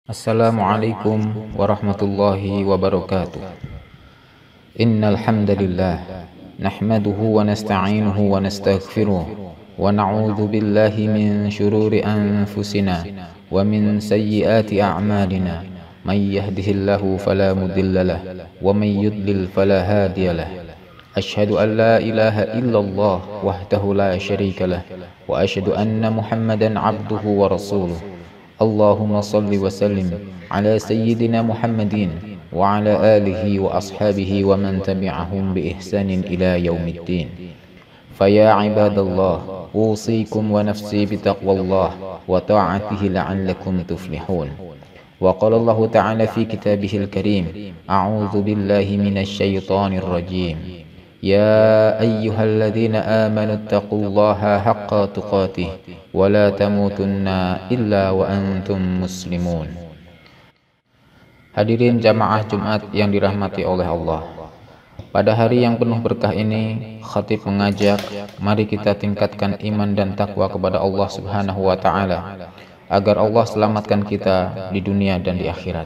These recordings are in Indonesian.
Assalamualaikum warahmatullahi wabarakatuh. Innal hamdalillah nahmaduhu wa nasta'inuhu wa nastaghfiruh wa na'udzu billahi min shururi anfusina wa min sayyiati a'malina. May yahdihillahu fala mudilla lahu wa may yudlil fala hadiya lahu. Asyhadu an la ilaha illallah wahdahu la syarika lah wa asyhadu anna Muhammadan abduhu wa rasuluh. Allahumma salli wa sallim ala sayyidina Muhammadin wa ala alihi wa ashabihi wa man tabi'ahum bi ihsanin ila yaumiddin. Faya ibadallah, usikum wa nafsi bitaqwallah wa ta'atihi la'allakum tuflihun. Wa qala Allah ta'ala fi kitabihil karim, a'udzu billahi minasy syaithanir rajim. يا أيها الذين آمنوا اتقوا الله حق تقاته ولا تموتن إلا وأنتم مسلمون. Hadirin jamaah Jumat yang dirahmati oleh Allah. Pada hari yang penuh berkah ini, khatib mengajak, mari kita tingkatkan iman dan takwa kepada Allah Subhanahu wa taala agar Allah selamatkan kita di dunia dan di akhirat.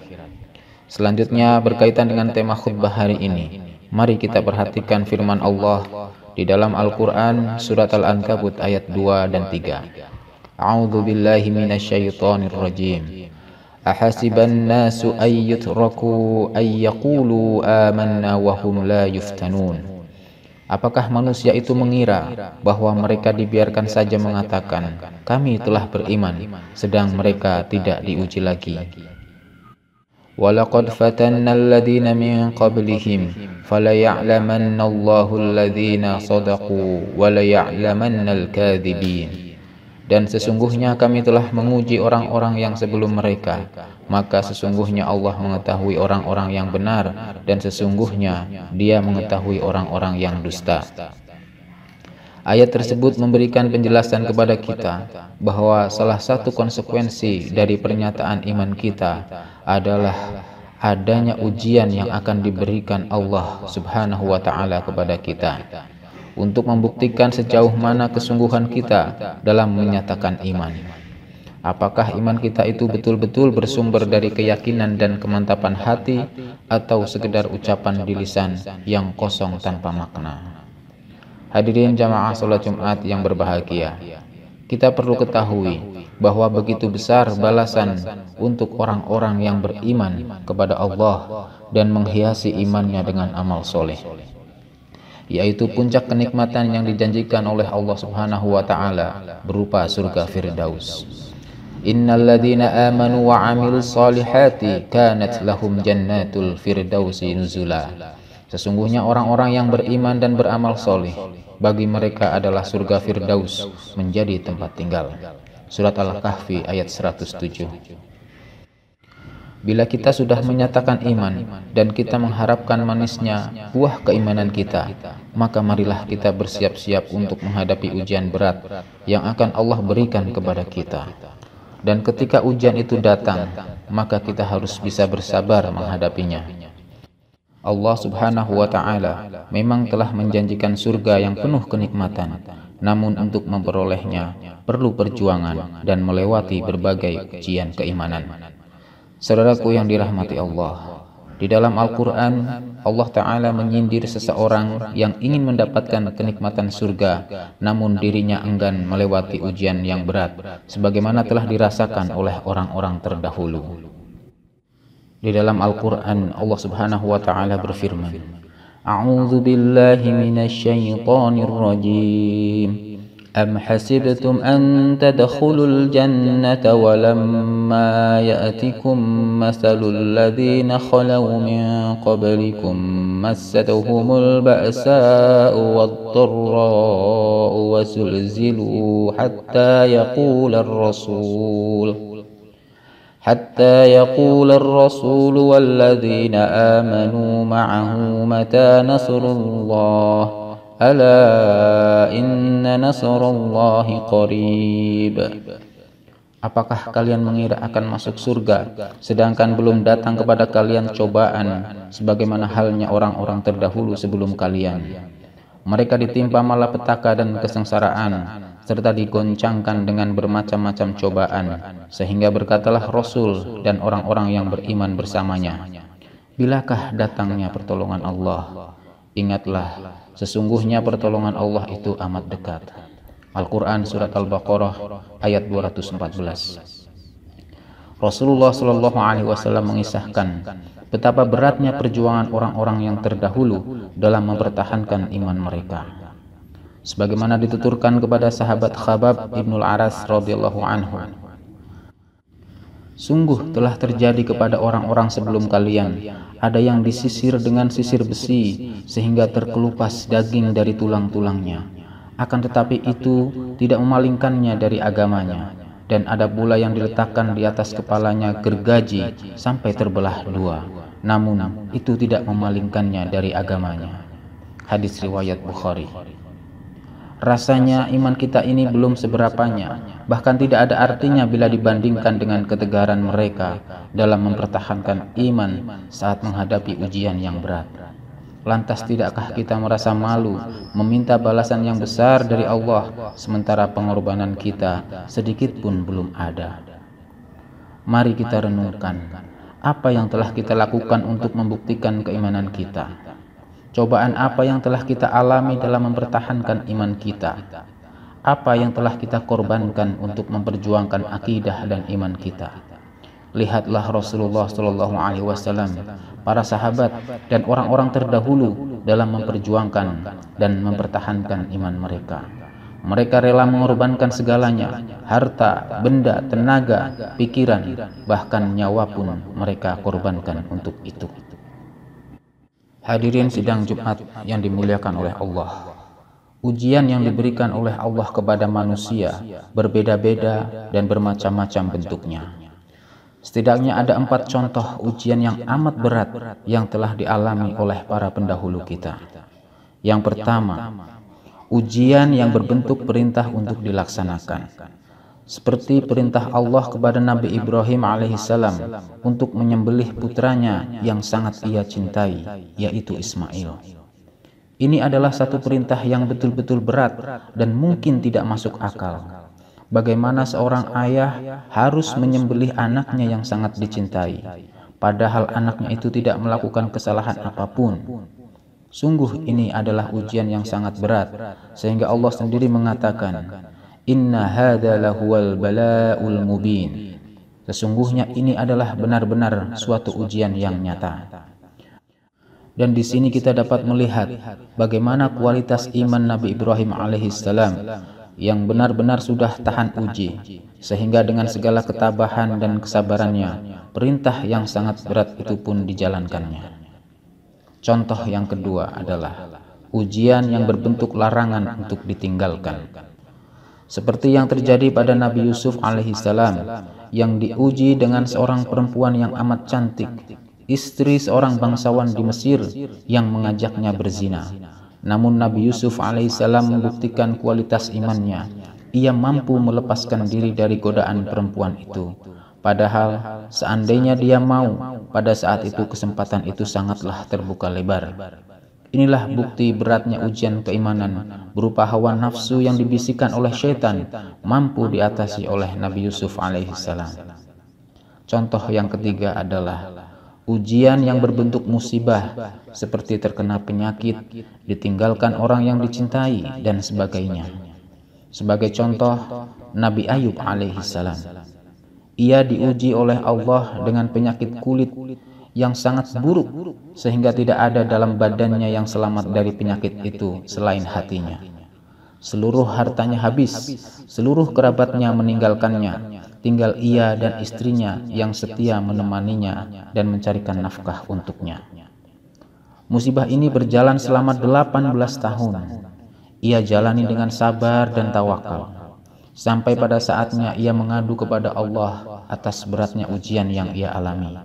Selanjutnya berkaitan dengan tema khutbah hari ini, mari kita perhatikan firman Allah di dalam Al-Quran surat Al-Ankabut ayat 2 dan 3. A'udzu billahi minasyaitonir rajim. Ahasiban nasu ayyutraku ayyaqulu amanna wa hum la yuftanun. Apakah manusia itu mengira bahwa mereka dibiarkan saja mengatakan, kami telah beriman, sedang mereka tidak diuji lagi. وَلَقَدْ فَتَنَّا الَّذِينَ مِنْ قَبْلِهِمْ فَلَيَعْلَمَنَّ اللَّهُ الَّذِينَ صَدَقُوا وَلَيَعْلَمَنَّ الْكَاذِبِينَ. Dan sesungguhnya kami telah menguji orang-orang yang sebelum mereka, maka sesungguhnya Allah mengetahui orang-orang yang benar, dan sesungguhnya Dia mengetahui orang-orang yang dusta. Ayat tersebut memberikan penjelasan kepada kita bahwa salah satu konsekuensi dari pernyataan iman kita adalah adanya ujian yang akan diberikan Allah Subhanahu wa taala kepada kita untuk membuktikan sejauh mana kesungguhan kita dalam menyatakan iman. Apakah iman kita itu betul-betul bersumber dari keyakinan dan kemantapan hati atau sekedar ucapan di lisan yang kosong tanpa makna? Hadirin jamaah salat Jumat yang berbahagia, kita perlu ketahui bahwa begitu besar balasan untuk orang-orang yang beriman kepada Allah dan menghiasi imannya dengan amal soleh, yaitu puncak kenikmatan yang dijanjikan oleh Allah Subhanahu wa taala berupa surga Firdaus. Innal ladzina amanu wa 'amilus solihati kanat lahum jannatul firdausi nuzula. Sesungguhnya orang-orang yang beriman dan beramal soleh, bagi mereka adalah surga Firdaus menjadi tempat tinggal. Surat Al-Kahfi ayat 107. Bila kita sudah menyatakan iman dan kita mengharapkan manisnya buah keimanan kita, maka marilah kita bersiap-siap untuk menghadapi ujian berat yang akan Allah berikan kepada kita. Dan ketika ujian itu datang, maka kita harus bisa bersabar menghadapinya. Allah Subhanahu wa ta'ala memang telah menjanjikan surga yang penuh kenikmatan, namun untuk memperolehnya perlu perjuangan dan melewati berbagai ujian keimanan. Saudaraku yang dirahmati Allah, di dalam Al-Quran Allah Ta'ala menyindir seseorang yang ingin mendapatkan kenikmatan surga namun dirinya enggan melewati ujian yang berat, sebagaimana telah dirasakan oleh orang-orang terdahulu. Di dalam Al-Quran Allah Subhanahu wa ta'ala berfirman, A'udzu billahi minasy syaithanir rajim. Am hasibtum an tadkhulul jannata wa lamma ya'tikum mathalul ladzina khalaw min qablikum massatuhumul ba'sa'u wad-dharra'u wa zulzilu حتى يقول الرسول والذين آمنوا معه متى نصر الله ألا إن نصر الله قريب. Apakah kalian mengira akan masuk surga sedangkan belum datang kepada kalian cobaan sebagaimana halnya orang-orang terdahulu sebelum kalian? Mereka ditimpa malapetaka dan kesengsaraan serta digoncangkan dengan bermacam-macam cobaan, sehingga berkatalah Rasul dan orang-orang yang beriman bersamanya, bilakah datangnya pertolongan Allah? Ingatlah, sesungguhnya pertolongan Allah itu amat dekat. Al-Quran Surat Al-Baqarah ayat 214. Rasulullah SAW mengisahkan betapa beratnya perjuangan orang-orang yang terdahulu dalam mempertahankan iman mereka. Sebagaimana dituturkan kepada sahabat Khabbab ibnul Aras radhiyallahu anhu, sungguh telah terjadi kepada orang-orang sebelum kalian, ada yang disisir dengan sisir besi sehingga terkelupas daging dari tulang-tulangnya, akan tetapi itu tidak memalingkannya dari agamanya. Dan ada pula yang diletakkan di atas kepalanya gergaji sampai terbelah dua, namun itu tidak memalingkannya dari agamanya. Hadis riwayat Bukhari. Rasanya iman kita ini belum seberapanya, bahkan tidak ada artinya bila dibandingkan dengan ketegaran mereka dalam mempertahankan iman saat menghadapi ujian yang berat. Lantas tidakkah kita merasa malu meminta balasan yang besar dari Allah, sementara pengorbanan kita sedikit pun belum ada? Mari kita renungkan apa yang telah kita lakukan untuk membuktikan keimanan kita. Cobaan apa yang telah kita alami dalam mempertahankan iman kita? Apa yang telah kita korbankan untuk memperjuangkan akidah dan iman kita? Lihatlah Rasulullah SAW, para sahabat dan orang-orang terdahulu dalam memperjuangkan dan mempertahankan iman mereka. Mereka rela mengorbankan segalanya, harta, benda, tenaga, pikiran, bahkan nyawa pun mereka korbankan untuk itu. Hadirin sidang Jumat yang dimuliakan oleh Allah, ujian yang diberikan oleh Allah kepada manusia berbeda-beda dan bermacam-macam bentuknya. Setidaknya ada 4 contoh ujian yang amat berat yang telah dialami oleh para pendahulu kita. Yang pertama, ujian yang berbentuk perintah untuk dilaksanakan, seperti perintah Allah kepada Nabi Ibrahim alaihissalam untuk menyembelih putranya yang sangat ia cintai, yaitu Ismail. Ini adalah satu perintah yang betul-betul berat dan mungkin tidak masuk akal. Bagaimana seorang ayah harus menyembelih anaknya yang sangat dicintai, padahal anaknya itu tidak melakukan kesalahan apapun. Sungguh ini adalah ujian yang sangat berat, sehingga Allah sendiri mengatakan, Inna hadza lahuwal bala'ul mubin. Sesungguhnya ini adalah benar-benar suatu ujian yang nyata. Dan di sini kita dapat melihat bagaimana kualitas iman Nabi Ibrahim alaihissalam yang benar-benar sudah tahan uji, sehingga dengan segala ketabahan dan kesabarannya, perintah yang sangat berat itu pun dijalankannya. Contoh yang kedua adalah ujian yang berbentuk larangan untuk ditinggalkan, seperti yang terjadi pada Nabi Yusuf alaihissalam yang diuji dengan seorang perempuan yang amat cantik, istri seorang bangsawan di Mesir yang mengajaknya berzina. Namun Nabi Yusuf alaihissalam membuktikan kualitas imannya. Ia mampu melepaskan diri dari godaan perempuan itu. Padahal seandainya dia mau, pada saat itu kesempatan itu sangatlah terbuka lebar. Inilah bukti beratnya ujian keimanan berupa hawa nafsu yang dibisikkan oleh syaitan mampu diatasi oleh Nabi Yusuf alaihissalam. Contoh yang ketiga adalah ujian yang berbentuk musibah, seperti terkena penyakit, ditinggalkan orang yang dicintai, dan sebagainya. Sebagai contoh, Nabi Ayub alaihissalam. Ia diuji oleh Allah dengan penyakit kulit yang sangat buruk, sehingga tidak ada dalam badannya yang selamat dari penyakit itu selain hatinya. Seluruh hartanya habis, seluruh kerabatnya meninggalkannya, tinggal ia dan istrinya yang setia menemaninya dan mencarikan nafkah untuknya. Musibah ini berjalan selama 18 tahun. Ia jalani dengan sabar dan tawakal, sampai pada saatnya ia mengadu kepada Allah atas beratnya ujian yang ia alami.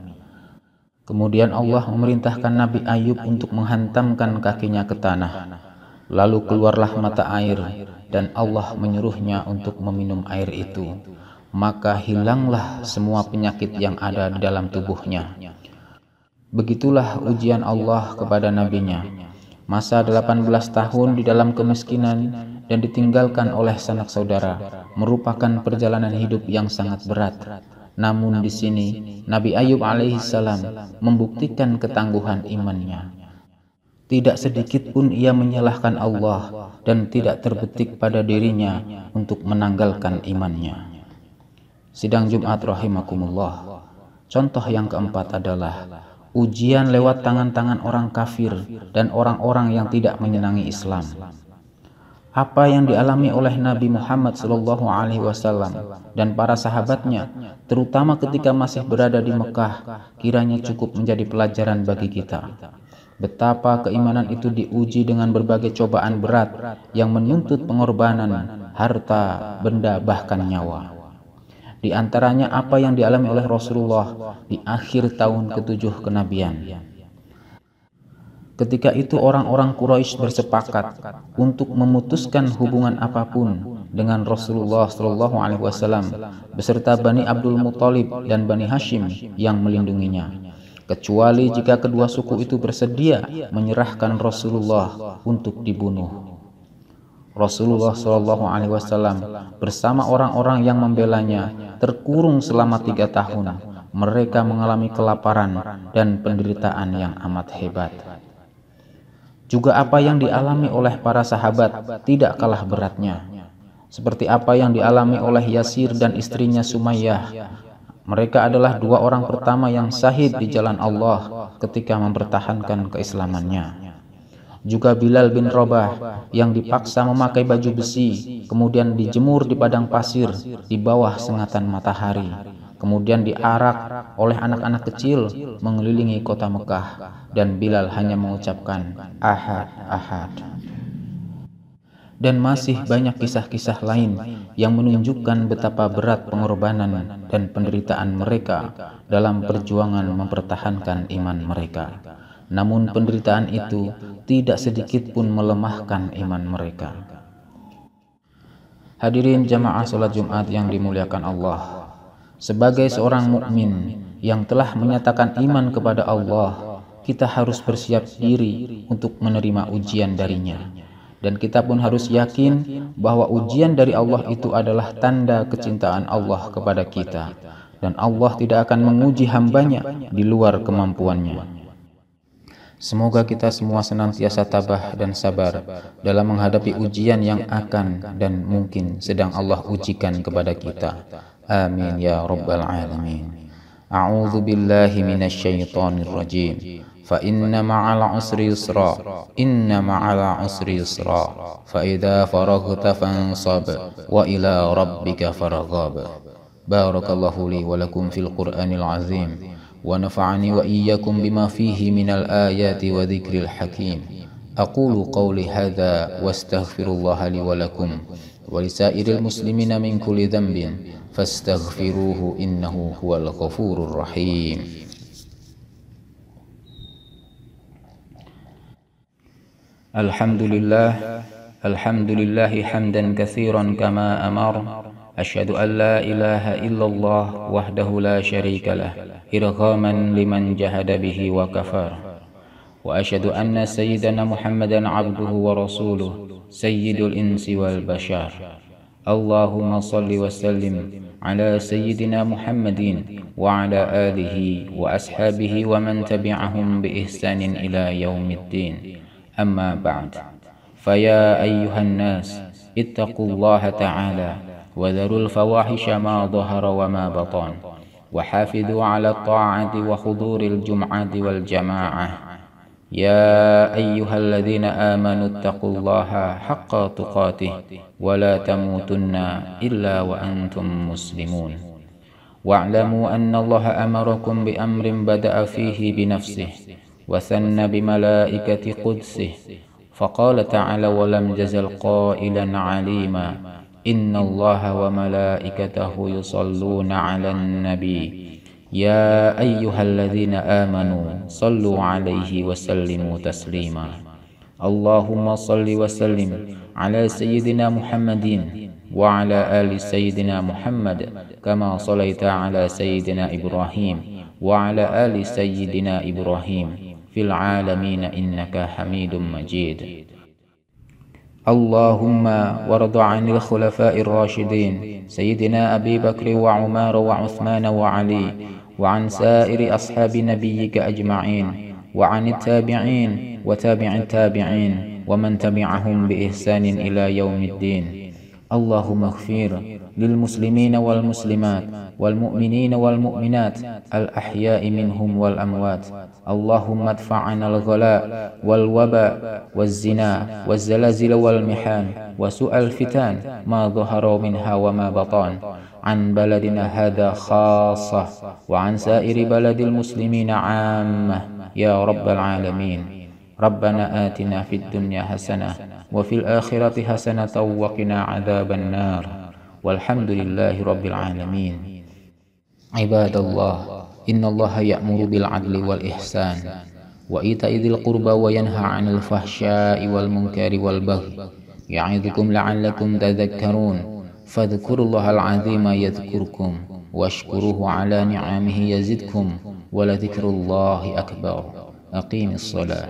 Kemudian Allah memerintahkan Nabi Ayub untuk menghantamkan kakinya ke tanah. Lalu keluarlah mata air, dan Allah menyuruhnya untuk meminum air itu. Maka hilanglah semua penyakit yang ada di dalam tubuhnya. Begitulah ujian Allah kepada nabinya. Masa 18 tahun di dalam kemiskinan, dan ditinggalkan oleh sanak saudara merupakan perjalanan hidup yang sangat berat. Namun di sini Nabi Ayub alaihissalam membuktikan ketangguhan imannya. Tidak sedikit pun ia menyalahkan Allah dan tidak terbetik pada dirinya untuk menanggalkan imannya. Sidang Jumat rahimakumullah. Contoh yang keempat adalah ujian lewat tangan-tangan orang kafir dan orang-orang yang tidak menyenangi Islam. Apa yang dialami oleh Nabi Muhammad SAW dan para sahabatnya, terutama ketika masih berada di Mekah, kiranya cukup menjadi pelajaran bagi kita. Betapa keimanan itu diuji dengan berbagai cobaan berat yang menuntut pengorbanan harta, benda, bahkan nyawa. Di antaranya apa yang dialami oleh Rasulullah di akhir tahun ke-7 kenabian. Ketika itu orang-orang Quraisy bersepakat untuk memutuskan hubungan apapun dengan Rasulullah SAW beserta Bani Abdul Muthalib dan Bani Hashim yang melindunginya, kecuali jika kedua suku itu bersedia menyerahkan Rasulullah untuk dibunuh. Rasulullah SAW bersama orang-orang yang membelanya terkurung selama 3 tahun. Mereka mengalami kelaparan dan penderitaan yang amat hebat. Juga apa yang dialami oleh para sahabat tidak kalah beratnya. Seperti apa yang dialami oleh Yasir dan istrinya Sumayyah. Mereka adalah 2 orang pertama yang syahid di jalan Allah ketika mempertahankan keislamannya. Juga Bilal bin Rabah yang dipaksa memakai baju besi, kemudian dijemur di padang pasir di bawah sengatan matahari, kemudian diarak oleh anak-anak kecil mengelilingi kota Mekah, dan Bilal hanya mengucapkan ahad, ahad. Dan masih banyak kisah-kisah lain yang menunjukkan betapa berat pengorbanan dan penderitaan mereka dalam perjuangan mempertahankan iman mereka. Namun penderitaan itu tidak sedikit pun melemahkan iman mereka. Hadirin jamaah salat Jumat yang dimuliakan Allah, sebagai seorang mukmin yang telah menyatakan iman kepada Allah, kita harus bersiap diri untuk menerima ujian darinya. Dan kita pun harus yakin bahwa ujian dari Allah itu adalah tanda kecintaan Allah kepada kita. Dan Allah tidak akan menguji hambanya di luar kemampuannya. Semoga kita semua senantiasa tabah dan sabar dalam menghadapi ujian yang akan dan mungkin sedang Allah ujikan kepada kita. Amin ya rabbal alamin. A'udzu billahi minasyaitonir rajim. Fa inna ma'al usri yusra, inna ma'al usri yusra, fa idza faraghta fansab wa ila rabbika farghab. Barakallahu li wa lakum fil Qur'anil azim, wa nafa'ani wa iyyakum bima fihi minal ayati wa dzikril hakim. Aqulu qawli hadza wastaghfirullaha li wa lakum wa lisairil muslimina min kulli dhanbin fastaghfiruhu innahu huwal ghafurur rahim. Alhamdulillahi hamdan katsiran kama amar. Asyhadu an la ilaha illallah wahdahu la syarika lah, irghaman liman jahada bihi wa kafar. Wa asyhadu anna sayyidana Muhammadan abduhu wa rasuluh, sayyidul insi wal bashar. Allahumma salli wa sallim ala sayyidina Muhammadin wa ala alihi wa ashabihi wa man tabi'ahum bi ihsanin ila yaumiddin. Amma ba'd. Faya ayyuhan nas, ittaqullaha ta'ala wa dharul fawahisha ma dhahara wa ma batan, wa hafidhu ala ta'ati wa huduril jum'ati wal jama'ah. Ya ayyuhalladzina amanu ittaqullaha haqqa tuqatih wa la tamutunna illa wa antum muslimun. Wa'lamu anna Allaha amarakum bi amrin bada'a fihi bi nafsihi وثنى بملائكة قدسه فقال تعالى ولم يزل قائلا عليما إن الله وملائكته يصلون على النبي يا أيها الذين آمنوا صلوا عليه وسلموا تسليما. اللهم صل وسلم على سيدنا محمد وعلى آل سيدنا محمد كما صليت على سيدنا إبراهيم وعلى آل سيدنا إبراهيم fil alamin innaka hamidum majid. اللهم وارض عن الخلفاء الراشدين سيدنا أبي بكر وعمر وعثمان وعلي، وعن سائر أصحاب نبيك أجمعين، وعن التابعين وتابع التابعين ومن تبعهم بإحسان إلى يوم الدين. اللهم اغفر للمسلمين والمسلمات والمؤمنين والمؤمنات الأحياء منهم والأموات. اللهم ادفع عنا الغلاء والوباء والزنا والزلازل والمحن وسوء الفتن ما ظهر منها وما بطن عن بلدنا هذا خاصة، وعن سائر بلد المسلمين عامة يا رب العالمين. ربنا آتنا في الدنيا حسنة وفي الآخرة حسنة وقنا عذاب النار، والحمد لله رب العالمين. عباد الله، إن الله يأمر بالعدل والإحسان وإيتاء ذي القربى وينهى عن الفحشاء والمنكر والبغي يعظكم لعلكم تذكرون. فاذكروا الله العظيم يذكركم واشكروه على نعمه يزدكم ولذكر الله أكبر. أقيم الصلاة.